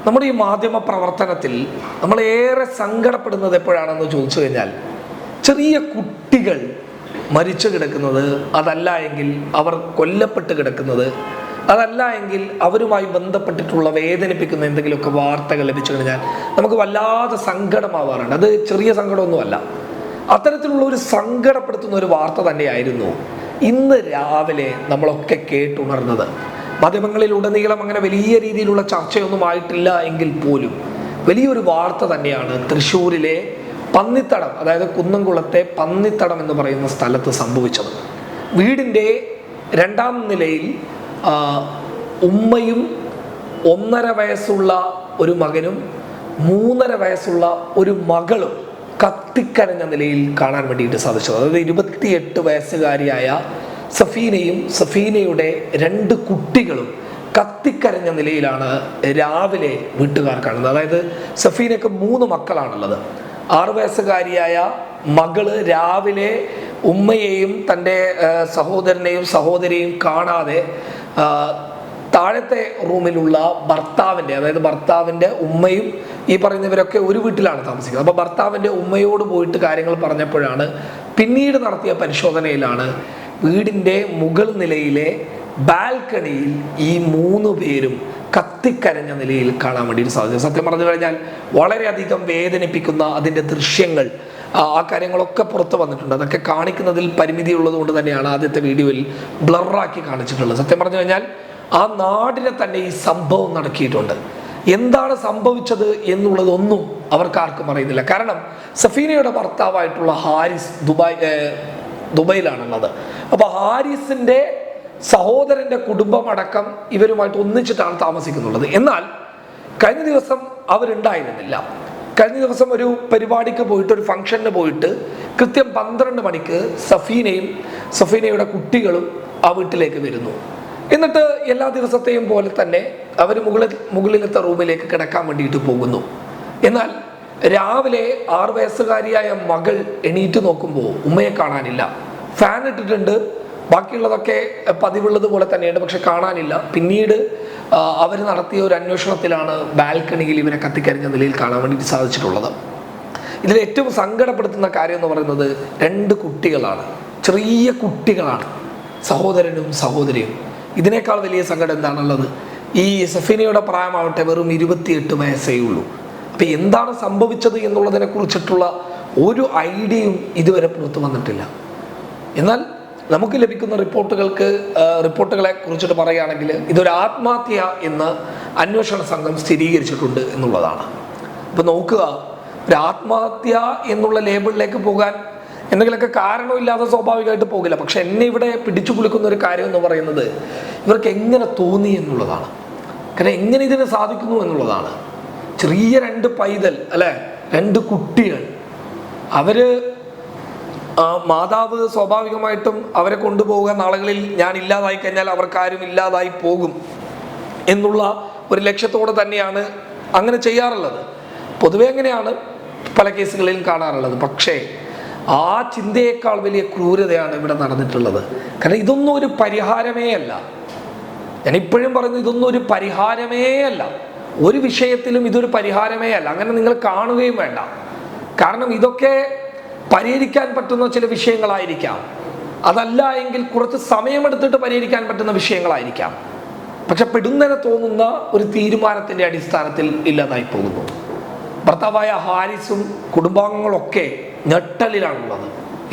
നമ്മുടെ ഈ മാധ്യമ പ്രവർത്തനത്തിൽ നമ്മളേറെ സങ്കടപ്പെടുന്നത് എപ്പോഴാണെന്ന് ചോദിച്ചു കഴിഞ്ഞാൽ, ചെറിയ കുട്ടികൾ മരിച്ചു കിടക്കുന്നത്, അതല്ല എങ്കിൽ അവർ കൊല്ലപ്പെട്ട് കിടക്കുന്നത്, അതല്ല എങ്കിൽ അവരുമായി ബന്ധപ്പെട്ടിട്ടുള്ള വേദനിപ്പിക്കുന്ന എന്തെങ്കിലുമൊക്കെ വാർത്തകൾ ലഭിച്ചു കഴിഞ്ഞാൽ നമുക്ക് വല്ലാതെ സങ്കടമാവാറുണ്ട്. അത് ചെറിയ സങ്കടമൊന്നുമല്ല. അത്തരത്തിലുള്ള ഒരു സങ്കടപ്പെടുത്തുന്ന ഒരു വാർത്ത തന്നെയായിരുന്നു ഇന്ന് രാവിലെ നമ്മളൊക്കെ കേട്ടുണർന്നത്. മാധ്യമങ്ങളിലുടനീളം അങ്ങനെ വലിയ രീതിയിലുള്ള ചർച്ചയൊന്നും ആയിട്ടില്ല എങ്കിൽ പോലും വലിയൊരു വാർത്ത തന്നെയാണ് തൃശ്ശൂരിലെ പന്നിത്തടം, അതായത് കുന്നംകുളത്തെ പന്നിത്തടം എന്ന് പറയുന്ന സ്ഥലത്ത് സംഭവിച്ചത്. വീടിൻ്റെ 2ാം നിലയിൽ ഉമ്മയും 1.5 വയസ്സുള്ള ഒരു മകനും 3.5 വയസ്സുള്ള ഒരു മകളും കത്തിക്കരഞ്ഞ നിലയിൽ കാണാൻ വേണ്ടിയിട്ട് സാധിച്ചത്. അതായത് 28 വയസ്സുകാരിയായ സഫീനയും സഫീനയുടെ 2 കുട്ടികളും കത്തിക്കരഞ്ഞ നിലയിലാണ് രാവിലെ വീട്ടുകാർ കാണുന്നത്. അതായത് സഫീനയ്ക്ക് 3 മക്കളാണുള്ളത്. 6 വയസ്സുകാരിയായ മകള് രാവിലെ ഉമ്മയെയും തൻ്റെ സഹോദരനെയും സഹോദരിയെയും കാണാതെ താഴത്തെ റൂമിലുള്ള ഭർത്താവിൻ്റെ, അതായത് ഭർത്താവിൻ്റെ ഉമ്മയും ഈ പറയുന്നവരൊക്കെ ഒരു വീട്ടിലാണ് താമസിക്കുന്നത്. അപ്പോൾ ഭർത്താവിൻ്റെ ഉമ്മയോട് പോയിട്ട് കാര്യങ്ങൾ പറഞ്ഞപ്പോഴാണ്, പിന്നീട് നടത്തിയ പരിശോധനയിലാണ് വീടിൻ്റെ മുകൾ നിലയിലെ ബാൽക്കണിയിൽ ഈ 3 പേരും കത്തിക്കരഞ്ഞ നിലയിൽ കാണാൻ വേണ്ടിയിട്ട് സാധിച്ചത്. സത്യം പറഞ്ഞു കഴിഞ്ഞാൽ വളരെയധികം വേദനിപ്പിക്കുന്ന അതിൻ്റെ ദൃശ്യങ്ങൾ, ആ കാര്യങ്ങളൊക്കെ പുറത്ത് വന്നിട്ടുണ്ട്. അതൊക്കെ കാണിക്കുന്നതിൽ പരിമിതി ഉള്ളത് കൊണ്ട് തന്നെയാണ് ആദ്യത്തെ വീഡിയോയിൽ ബ്ലറാക്കി കാണിച്ചിട്ടുള്ളത്. സത്യം പറഞ്ഞു കഴിഞ്ഞാൽ ആ നാടിനെ തന്നെ ഈ സംഭവം നടക്കിയിട്ടുണ്ട്. എന്താണ് സംഭവിച്ചത് എന്നുള്ളതൊന്നും അവർക്കാർക്കും അറിയുന്നില്ല. കാരണം സഫീനയുടെ ഭർത്താവായിട്ടുള്ള ഹാരിസ് ദുബൈയിലാണുള്ളത്. അപ്പോൾ ഹാരിസിൻ്റെ സഹോദരൻ്റെ കുടുംബമടക്കം ഇവരുമായിട്ട് ഒന്നിച്ചിട്ടാണ് താമസിക്കുന്നുള്ളത്. എന്നാൽ കഴിഞ്ഞ ദിവസം അവരുണ്ടായിരുന്നില്ല. കഴിഞ്ഞ ദിവസം ഒരു പരിപാടിക്ക് പോയിട്ട്, ഒരു ഫംഗ്ഷന് പോയിട്ട് കൃത്യം 12 മണിക്ക് സഫീനയുടെ കുട്ടികളും ആ വീട്ടിലേക്ക് വരുന്നു. എന്നിട്ട് എല്ലാ ദിവസത്തെയും പോലെ തന്നെ അവർ മുകളിലത്തെ റൂമിലേക്ക് കിടക്കാൻ വേണ്ടിയിട്ട് പോകുന്നു. എന്നാൽ രാവിലെ 6 വയസ്സുകാരിയായ മകൾ എണീറ്റ് നോക്കുമ്പോൾ ഉമ്മയെ കാണാനില്ല. ഫാൻ ഇട്ടിട്ടുണ്ട്, ബാക്കിയുള്ളതൊക്കെ പതിവുള്ളത് പോലെ തന്നെയുണ്ട്, പക്ഷെ കാണാനില്ല. പിന്നീട് അവർ നടത്തിയ ഒരു അന്വേഷണത്തിലാണ് ബാൽക്കണിയിൽ ഇവരെ കത്തിക്കരിഞ്ഞ നിലയിൽ കാണാൻ വേണ്ടിയിട്ട് സാധിച്ചിട്ടുള്ളത്. ഇതിൽ ഏറ്റവും സങ്കടപ്പെടുത്തുന്ന കാര്യം എന്ന് പറയുന്നത് 2 കുട്ടികളാണ്, ചെറിയ കുട്ടികളാണ്, സഹോദരനും സഹോദരിയും. ഇതിനേക്കാൾ വലിയ സങ്കടം എന്താണുള്ളത്? ഈ സഫീനയുടെ പ്രായമാവട്ടെ വെറും 28 വയസ്സേ ഉള്ളൂ. അപ്പം എന്താണ് സംഭവിച്ചത് എന്നുള്ളതിനെ കുറിച്ചിട്ടുള്ള ഒരു ഐഡിയയും ഇതുവരെ പുറത്തു വന്നിട്ടില്ല. എന്നാൽ നമുക്ക് ലഭിക്കുന്ന റിപ്പോർട്ടുകളെ കുറിച്ചിട്ട് പറയുകയാണെങ്കിൽ ഇതൊരു ആത്മഹത്യ എന്ന് അന്വേഷണ സംഘം സ്ഥിരീകരിച്ചിട്ടുണ്ട് എന്നുള്ളതാണ്. ഇപ്പം നോക്കുക, ഒരു ആത്മഹത്യ എന്നുള്ള ലേബിളിലേക്ക് പോകാൻ എന്തെങ്കിലുമൊക്കെ കാരണമില്ലാതെ സ്വാഭാവികമായിട്ട് പോകില്ല. പക്ഷെ എന്നെ ഇവിടെ പിടിച്ചു കുലുക്കുന്ന ഒരു കാര്യം എന്ന് പറയുന്നത് ഇവർക്ക് എങ്ങനെ തോന്നി എന്നുള്ളതാണ്. കാരണം എങ്ങനെ ഇതിന് സാധിക്കുന്നു എന്നുള്ളതാണ്. ചെറിയ 2 പൈതൽ, അല്ലെ, 2 കുട്ടികൾ, അവര് മാതാവ് സ്വാഭാവികമായിട്ടും അവരെ കൊണ്ടുപോകുക, നാളുകളിൽ ഞാൻ ഇല്ലാതായി കഴിഞ്ഞാൽ അവർക്കാരും ഇല്ലാതായി പോകും എന്നുള്ള ഒരു ലക്ഷ്യത്തോടെ തന്നെയാണ് അങ്ങനെ ചെയ്യാറുള്ളത്. പൊതുവെ അങ്ങനെയാണ് പല കേസുകളിലും കാണാറുള്ളത്. പക്ഷേ ആ ചിന്തയേക്കാൾ വലിയ ക്രൂരതയാണ് ഇവിടെ നടന്നിട്ടുള്ളത്. കാരണം ഇതൊന്നും ഒരു പരിഹാരമേ അല്ല. ഞാൻ ഇപ്പോഴും പറയുന്നു, ഇതൊന്നും ഒരു പരിഹാരമേ അല്ല. ഒരു വിഷയത്തിലും ഇതൊരു പരിഹാരമേ അല്ല. അങ്ങനെ നിങ്ങൾ കാണുകയും വേണ്ട. കാരണം ഇതൊക്കെ പരിഹരിക്കാൻ പറ്റുന്ന ചില വിഷയങ്ങളായിരിക്കാം, അതല്ല എങ്കിൽ കുറച്ച് സമയമെടുത്തിട്ട് പരിഹരിക്കാൻ പറ്റുന്ന വിഷയങ്ങളായിരിക്കാം. പക്ഷെ പെടുന്നതിനെ തോന്നുന്ന ഒരു തീരുമാനത്തിൻ്റെ അടിസ്ഥാനത്തിൽ ഇല്ലാതായി പോകുന്നു. ഭർത്താവായ ഹാരിസും കുടുംബാംഗങ്ങളൊക്കെ ഞെട്ടലിലാണുള്ളത്.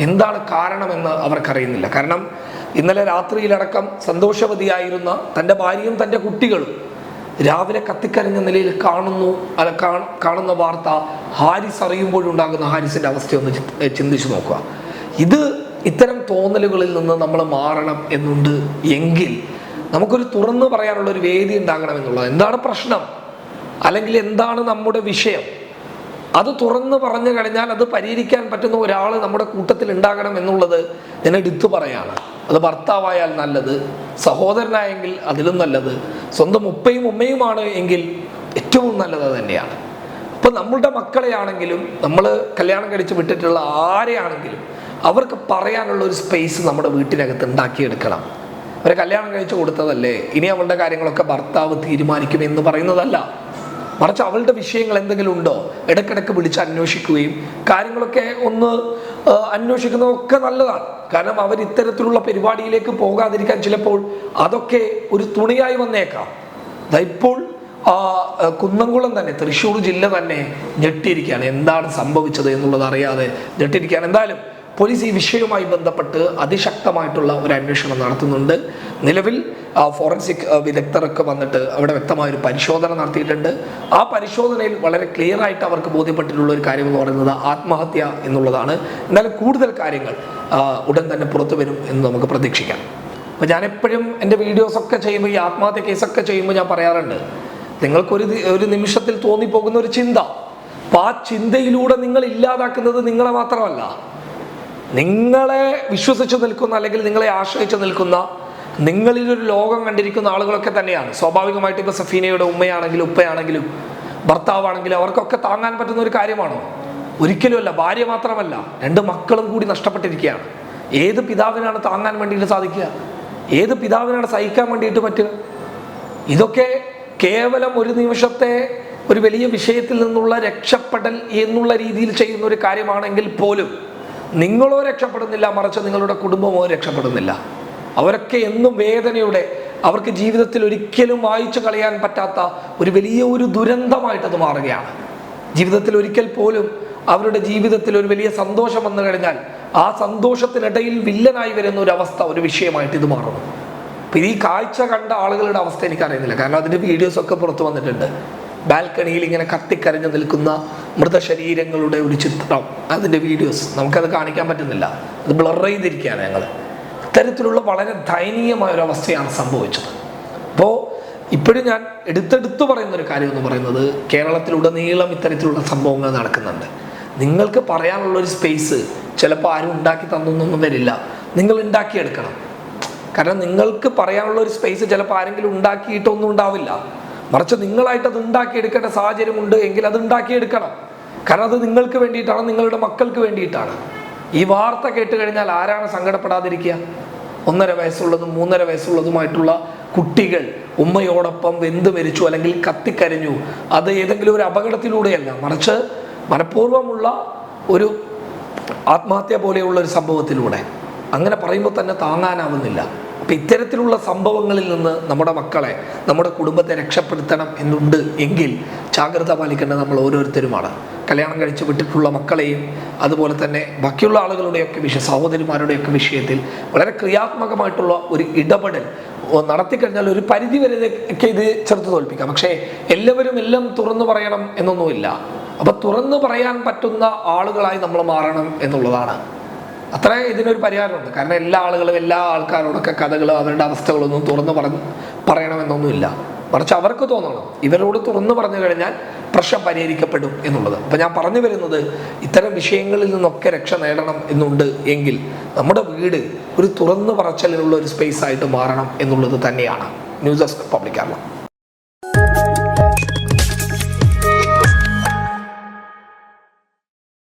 എന്താണ് കാരണമെന്ന് അവർക്കറിയുന്നില്ല. കാരണം ഇന്നലെ രാത്രിയിലടക്കം സന്തോഷവതിയായിരുന്ന തൻ്റെ ഭാര്യയും തൻ്റെ കുട്ടികളും രാവിലെ കത്തിക്കരിഞ്ഞ നിലയിൽ കാണുന്ന വാർത്ത ഹാരിസ് അറിയുമ്പോഴുണ്ടാകുന്ന ഹാരിസിൻ്റെ അവസ്ഥയൊന്ന് ചിന്തിച്ചു നോക്കുക. ഇത്തരം തോന്നലുകളിൽ നിന്ന് നമ്മൾ മാറണം എന്നുണ്ട് എങ്കിൽ നമുക്കൊരു തുറന്നു പറയാനുള്ള ഒരു വേദി ഉണ്ടാകണം എന്നുള്ളത്. എന്താണ് പ്രശ്നം, അല്ലെങ്കിൽ എന്താണ് നമ്മുടെ വിഷയം, അത് തുറന്നു പറഞ്ഞു കഴിഞ്ഞാൽ അത് പരിഹരിക്കാൻ പറ്റുന്ന ഒരാൾ നമ്മുടെ കൂട്ടത്തിൽ ഉണ്ടാകണം എന്നുള്ളത് ഞാൻ എടുത്തു പറയാണ്. അത് ഭർത്താവായാൽ നല്ലത്, സഹോദരനായെങ്കിൽ അതിലും നല്ലത്, സ്വന്തം ഉപ്പയും ഉമ്മയുമാണ് എങ്കിൽ ഏറ്റവും നല്ലത് തന്നെയാണ്. അപ്പം നമ്മളുടെ മക്കളെയാണെങ്കിലും നമ്മൾ കല്യാണം കഴിച്ച് വിട്ടിട്ടുള്ള ആരെയാണെങ്കിലും അവർക്ക് പറയാനുള്ള ഒരു സ്പേസ് നമ്മുടെ വീട്ടിനകത്ത് ഉണ്ടാക്കിയെടുക്കണം. അവരെ കല്യാണം കഴിച്ച് കൊടുത്തതല്ലേ, ഇനി അവളുടെ കാര്യങ്ങളൊക്കെ ഭർത്താവ് തീരുമാനിക്കും എന്ന് പറയുന്നതല്ല. മറിച്ച് അവളുടെ വിഷയങ്ങൾ എന്തെങ്കിലും ഉണ്ടോ ഇടയ്ക്കിടയ്ക്ക് വിളിച്ച് അന്വേഷിക്കുകയും കാര്യങ്ങളൊക്കെ ഒന്ന് അന്വേഷിക്കുന്നതൊക്കെ നല്ലതാണ്. കാരണം അവർ ഇത്തരത്തിലുള്ള പരിപാടിയിലേക്ക് പോകാതിരിക്കാൻ ചിലപ്പോൾ അതൊക്കെ ഒരു തുണയായി വന്നേക്കാം. ഇപ്പോൾ കുന്നംകുളം തന്നെ, തൃശ്ശൂർ ജില്ല തന്നെ ഞെട്ടിയിരിക്കുകയാണ്. എന്താണ് സംഭവിച്ചത് എന്നുള്ളത് അറിയാതെ ഞെട്ടിയിരിക്കുകയാണ്. എന്തായാലും പോലീസ് ഈ വിഷയവുമായി ബന്ധപ്പെട്ട് അതിശക്തമായിട്ടുള്ള ഒരു അന്വേഷണം നടത്തുന്നുണ്ട്. നിലവിൽ ഫോറൻസിക് വിദഗ്ധരൊക്കെ വന്നിട്ട് അവിടെ വ്യക്തമായൊരു പരിശോധന നടത്തിയിട്ടുണ്ട്. ആ പരിശോധനയിൽ വളരെ ക്ലിയർ ആയിട്ട് അവർക്ക് ബോധ്യപ്പെട്ടിട്ടുള്ള ഒരു കാര്യം എന്ന് പറയുന്നത് ആത്മഹത്യ എന്നുള്ളതാണ്. എന്നാലും കൂടുതൽ കാര്യങ്ങൾ ഉടൻ തന്നെ പുറത്തു വരും എന്ന് നമുക്ക് പ്രതീക്ഷിക്കാം. അപ്പോൾ ഞാനെപ്പോഴും എൻ്റെ വീഡിയോസൊക്കെ ചെയ്യുമ്പോൾ, ഈ ആത്മഹത്യ കേസൊക്കെ ചെയ്യുമ്പോൾ ഞാൻ പറയാറുണ്ട്, നിങ്ങൾക്കൊരു നിമിഷത്തിൽ തോന്നിപ്പോകുന്ന ഒരു ചിന്ത, അപ്പോൾ ആ ചിന്തയിലൂടെ നിങ്ങൾ ഇല്ലാതാക്കുന്നത് നിങ്ങളെ മാത്രമല്ല, നിങ്ങളെ വിശ്വസിച്ച് നിൽക്കുന്ന അല്ലെങ്കിൽ നിങ്ങളെ ആശ്രയിച്ച് നിൽക്കുന്ന, നിങ്ങളിലൊരു ലോകം കണ്ടിരിക്കുന്ന ആളുകളൊക്കെ തന്നെയാണ്. സ്വാഭാവികമായിട്ട് ഇപ്പോൾ സഫീനയുടെ ഉമ്മയാണെങ്കിലും ഉപ്പയാണെങ്കിലും ഭർത്താവാണെങ്കിലും അവർക്കൊക്കെ താങ്ങാൻ പറ്റുന്ന ഒരു കാര്യമാണോ? ഒരിക്കലുമല്ല. ഭാര്യ മാത്രമല്ല, 2 മക്കളും കൂടി നഷ്ടപ്പെട്ടിരിക്കുകയാണ്. ഏത് പിതാവിനാണ് താങ്ങാൻ വേണ്ടിയിട്ട് സാധിക്കുക? ഏത് പിതാവിനാണ് സഹിക്കാൻ വേണ്ടിയിട്ട് പറ്റുക? ഇതൊക്കെ കേവലം ഒരു നിമിഷത്തെ ഒരു വലിയ വിഷയത്തിൽ നിന്നുള്ള രക്ഷപ്പെടൽ എന്നുള്ള രീതിയിൽ ചെയ്യുന്ന ഒരു കാര്യമാണെങ്കിൽ പോലും നിങ്ങളോ രക്ഷപ്പെടുന്നില്ല, മറിച്ച് നിങ്ങളുടെ കുടുംബമോ രക്ഷപ്പെടുന്നില്ല. അവരൊക്കെ എന്നും വേദനയുടെ, അവർക്ക് ജീവിതത്തിൽ ഒരിക്കലും വായിച്ചു കളയാൻ പറ്റാത്ത ഒരു വലിയ ഒരു ദുരന്തമായിട്ടത് മാറുകയാണ്. ജീവിതത്തിൽ ഒരിക്കൽ പോലും അവരുടെ ജീവിതത്തിൽ ഒരു വലിയ സന്തോഷം വന്നു കഴിഞ്ഞാൽ ആ സന്തോഷത്തിനിടയിൽ വില്ലനായി വരുന്ന ഒരു അവസ്ഥ, ഒരു വിഷയമായിട്ട് ഇത് മാറുന്നു. അപ്പം ഈ കാഴ്ച കണ്ട ആളുകളുടെ അവസ്ഥ എനിക്കറിയുന്നില്ല. കാരണം അതിൻ്റെ വീഡിയോസൊക്കെ പുറത്തു വന്നിട്ടുണ്ട്. ബാൽക്കണിയിൽ ഇങ്ങനെ കത്തിക്കരഞ്ഞു നിൽക്കുന്ന മൃതശരീരങ്ങളുടെ ഒരു ചിത്രം, അതിൻ്റെ വീഡിയോസ് നമുക്കത് കാണിക്കാൻ പറ്റുന്നില്ല, അത് ബ്ലർ ചെയ്തിരിക്കുകയാണ് ഞങ്ങൾ. ഇത്തരത്തിലുള്ള വളരെ ദയനീയമായ ഒരു അവസ്ഥയാണ് സംഭവിച്ചത്. അപ്പോൾ ഇപ്പോഴും ഞാൻ എടുത്തെടുത്ത് പറയുന്നൊരു കാര്യം എന്ന് പറയുന്നത്, കേരളത്തിലുടനീളം ഇത്തരത്തിലുള്ള സംഭവങ്ങൾ നടക്കുന്നുണ്ട്. നിങ്ങൾക്ക് പറയാനുള്ളൊരു സ്പേസ് ചിലപ്പോൾ ആരും ഉണ്ടാക്കി തന്നൊന്നും വരില്ല, നിങ്ങൾ ഉണ്ടാക്കിയെടുക്കണം. കാരണം നിങ്ങൾക്ക് പറയാനുള്ള ഒരു സ്പേസ് ചിലപ്പോൾ ആരെങ്കിലും ഉണ്ടാക്കിയിട്ടൊന്നും ഉണ്ടാവില്ല, മറിച്ച് നിങ്ങളായിട്ട് അത് ഉണ്ടാക്കിയെടുക്കേണ്ട സാഹചര്യമുണ്ട് എങ്കിൽ അത് ഉണ്ടാക്കിയെടുക്കണം. കാരണം അത് നിങ്ങൾക്ക് വേണ്ടിയിട്ടാണ്, നിങ്ങളുടെ മക്കൾക്ക് വേണ്ടിയിട്ടാണ്. ഈ വാർത്ത കേട്ട് കഴിഞ്ഞാൽ ആരാണ് സങ്കടപ്പെടാതിരിക്കുക? 1.5 വയസ്സുള്ളതും 3.5 വയസ്സുള്ളതുമായിട്ടുള്ള കുട്ടികൾ ഉമ്മയോടൊപ്പം വെന്ത് മരിച്ചു അല്ലെങ്കിൽ കത്തിക്കരിഞ്ഞു. അത് ഏതെങ്കിലും ഒരു അപകടത്തിലൂടെയല്ല, മറിച്ച് മനഃപൂർവ്വമുള്ള ഒരു ആത്മഹത്യ പോലെയുള്ള ഒരു സംഭവത്തിലൂടെ. അങ്ങനെ പറയുമ്പോൾ തന്നെ താങ്ങാനാവുന്നില്ല. അപ്പം ഇത്തരത്തിലുള്ള സംഭവങ്ങളിൽ നിന്ന് നമ്മുടെ മക്കളെ, നമ്മുടെ കുടുംബത്തെ രക്ഷപ്പെടുത്തണം എന്നുണ്ട് എങ്കിൽ ജാഗ്രത പാലിക്കേണ്ടത് നമ്മൾ ഓരോരുത്തരുമാണ്. കല്യാണം കഴിച്ച് വിട്ടിട്ടുള്ള മക്കളെയും അതുപോലെ തന്നെ ബാക്കിയുള്ള ആളുകളുടെയൊക്കെ സഹോദരിമാരുടെയൊക്കെ വിഷയത്തിൽ വളരെ ക്രിയാത്മകമായിട്ടുള്ള ഒരു ഇടപെടൽ നടത്തിക്കഴിഞ്ഞാൽ ഒരു പരിധി വരെയൊക്കെ ഇത് ചെറുത്ത് തോൽപ്പിക്കാം. പക്ഷേ എല്ലാവരും എല്ലാം തുറന്നു പറയണം എന്നൊന്നുമില്ല. അപ്പം തുറന്നു പറയാൻ പറ്റുന്ന ആളുകളായി നമ്മൾ മാറണം എന്നുള്ളതാണ്. അത്ര ഇതിനൊരു പരിഹാരമുണ്ട്. കാരണം എല്ലാ ആളുകളും എല്ലാ ആൾക്കാരോടൊക്കെ കഥകൾ, അവരുടെ അവസ്ഥകളൊന്നും തുറന്നു പറയണമെന്നൊന്നുമില്ല, മറിച്ച് അവർക്ക് തോന്നണം ഇവരോട് തുറന്നു പറഞ്ഞു കഴിഞ്ഞാൽ പ്രശ്നം പരിഹരിക്കപ്പെടും എന്നുള്ളത്. അപ്പം ഞാൻ പറഞ്ഞു വരുന്നത്, ഇത്തരം വിഷയങ്ങളിൽ നിന്നൊക്കെ രക്ഷ നേടണം എന്നുണ്ട് എങ്കിൽ നമ്മുടെ വീട് ഒരു തുറന്നു പറച്ചലിനുള്ള ഒരു സ്പേസ് ആയിട്ട് മാറണം എന്നുള്ളത് തന്നെയാണ്. News desk public Kerala.